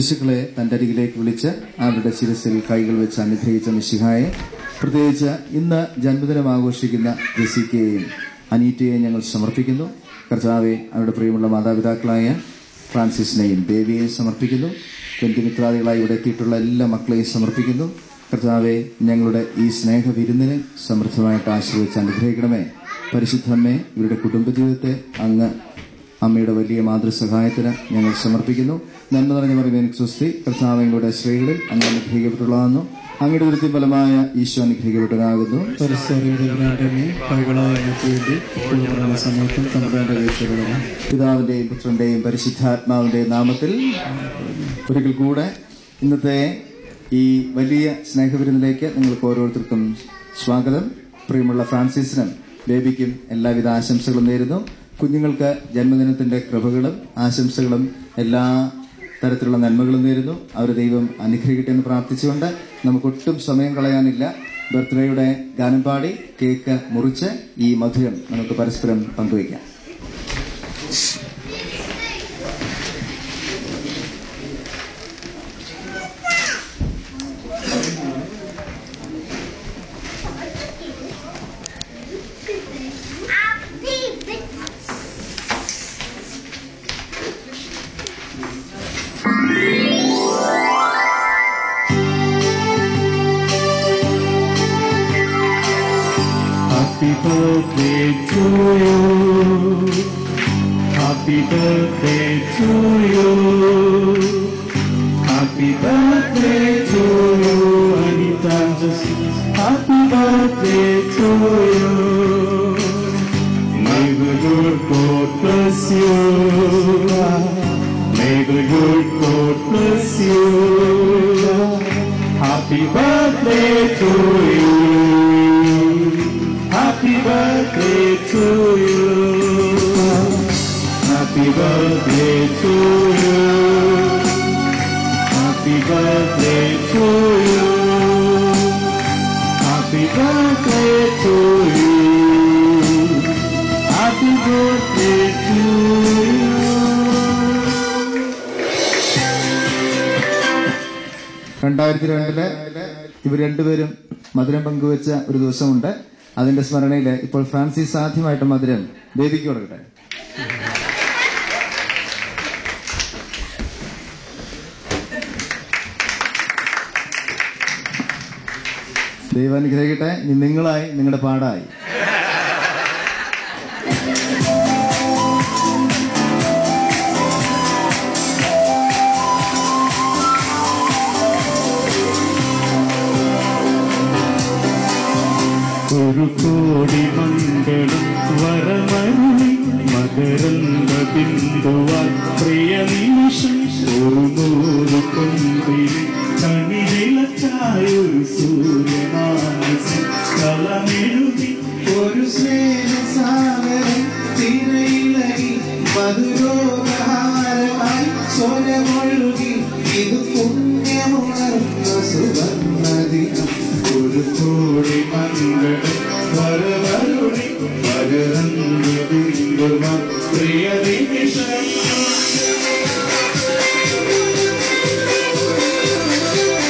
ശിശുക്കളെ തന്റെ അരികിലേക്ക് വിളിച്ച് അവരുടെ ശിരസിൽ കൈകൾ വെച്ച് അനുഗ്രഹിച്ച മിശിഹായെ, പ്രത്യേകിച്ച് ഇന്ന് ജന്മദിനം ആഘോഷിക്കുന്ന ജെസിക്കയെയും അനീറ്റയെയും ഞങ്ങൾ സമർപ്പിക്കുന്നു. കർത്താവെ, അവരുടെ പ്രിയമുള്ള മാതാപിതാക്കളായ ഫ്രാൻസിസിനെയും ബേബിയെയും സമർപ്പിക്കുന്നു. ബന്ധുമിത്രാദികളായി ഇവിടെ എത്തിയിട്ടുള്ള എല്ലാ മക്കളെയും സമർപ്പിക്കുന്നു. കർത്താവെ, ഞങ്ങളുടെ ഈ സ്നേഹവിരുന്നിനെ സമൃദ്ധമായിട്ട് ആശീർവദിച്ച് അനുഗ്രഹിക്കണമേ. പരിശുദ്ധമ്മേ, ഇവരുടെ കുടുംബജീവിതത്തെ അങ്ങ് അമ്മയുടെ വലിയ മാതൃസഹായത്തിന് ഞങ്ങൾ സമർപ്പിക്കുന്നു. നന്മ നിറഞ്ഞ മറിയമേ, സ്വസ്തി. കർത്താവയുടെ സ്ത്രീകളിൽ അങ്ങ് അനുഗ്രഹിക്കപ്പെട്ടുള്ളതാകുന്നു. അങ്ങയുടെ ദൃത്യം ഫലമായ ഈശോ അനുഗ്രഹിക്കപ്പെട്ടതാകുന്നു. പിതാവിന്റെയും പുത്രന്റെയും പരിശുദ്ധാത്മാവിന്റെയും നാമത്തിൽ ഒരിക്കൽ കൂടെ ഇന്നത്തെ ഈ വലിയ സ്നേഹവിരുന്നിലേക്ക് നിങ്ങൾക്ക് ഓരോരുത്തർക്കും സ്വാഗതം. പ്രിയമുള്ള ഫ്രാൻസിസിനും ബേബിക്കും എല്ലാവിധ ആശംസകളും നേരുന്നു. കുഞ്ഞുങ്ങൾക്ക് ജന്മദിനത്തിന്റെ കൃപകളും ആശംസകളും എല്ലാ തരത്തിലുള്ള നന്മകളും നേരുന്നു. അവരെ ദൈവം അനുഗ്രഹിക്കട്ടെ എന്ന് പ്രാർത്ഥിച്ചുകൊണ്ട് നമുക്കൊട്ടും സമയം കളയാനില്ല. ബർത്ത്ഡേയുടെ ഗാനം പാടി കേക്ക് മുറിച്ച് ഈ മധുരം നമുക്ക് പരസ്പരം പങ്കുവയ്ക്കാം. Happy birthday to you. Happy birthday to you. Happy birthday to you, Anita. Happy birthday to you. May the good God bless you. May the good God bless you. Happy birthday to you. Happy birthday to you. Happy birthday to you. Happy birthday to you. Happy birthday to you. Happy birthday to you. ഇവർ രണ്ടുപേരും മധുരം പങ്കുവെച്ച ഒരു ദിവസമുണ്ട്. അതിന്റെ സ്മരണയിൽ ഇപ്പോൾ Francis ആദ്യമായിട്ട് മധുരം ബേബിക്ക് കൊടുക്കട്ടെ. ദൈവം അനുഗ്രഹിക്കട്ടെ. ഇനി നിങ്ങളായി, നിങ്ങളുടെ പാടായി. ഒരു കോടി മംഗളം വരമരുളി മകരന്ദ ബിന്ദുവാൽ പ്രിയ നിമിഷം ഒരു നൂറ് കൊമ്പിൽ കണിവിളച്ചായൊരു സൂര്യമാനസം കളമെഴുതി ഒരു സ്നേഹസാഗരം തിരയിലയി മധുരോപഹാരമായി സ്വരമൊഴുകി ഇത് പുണ്യമുണർന്ന സുവർണദിനം. ഒരു കോടി മംഗളം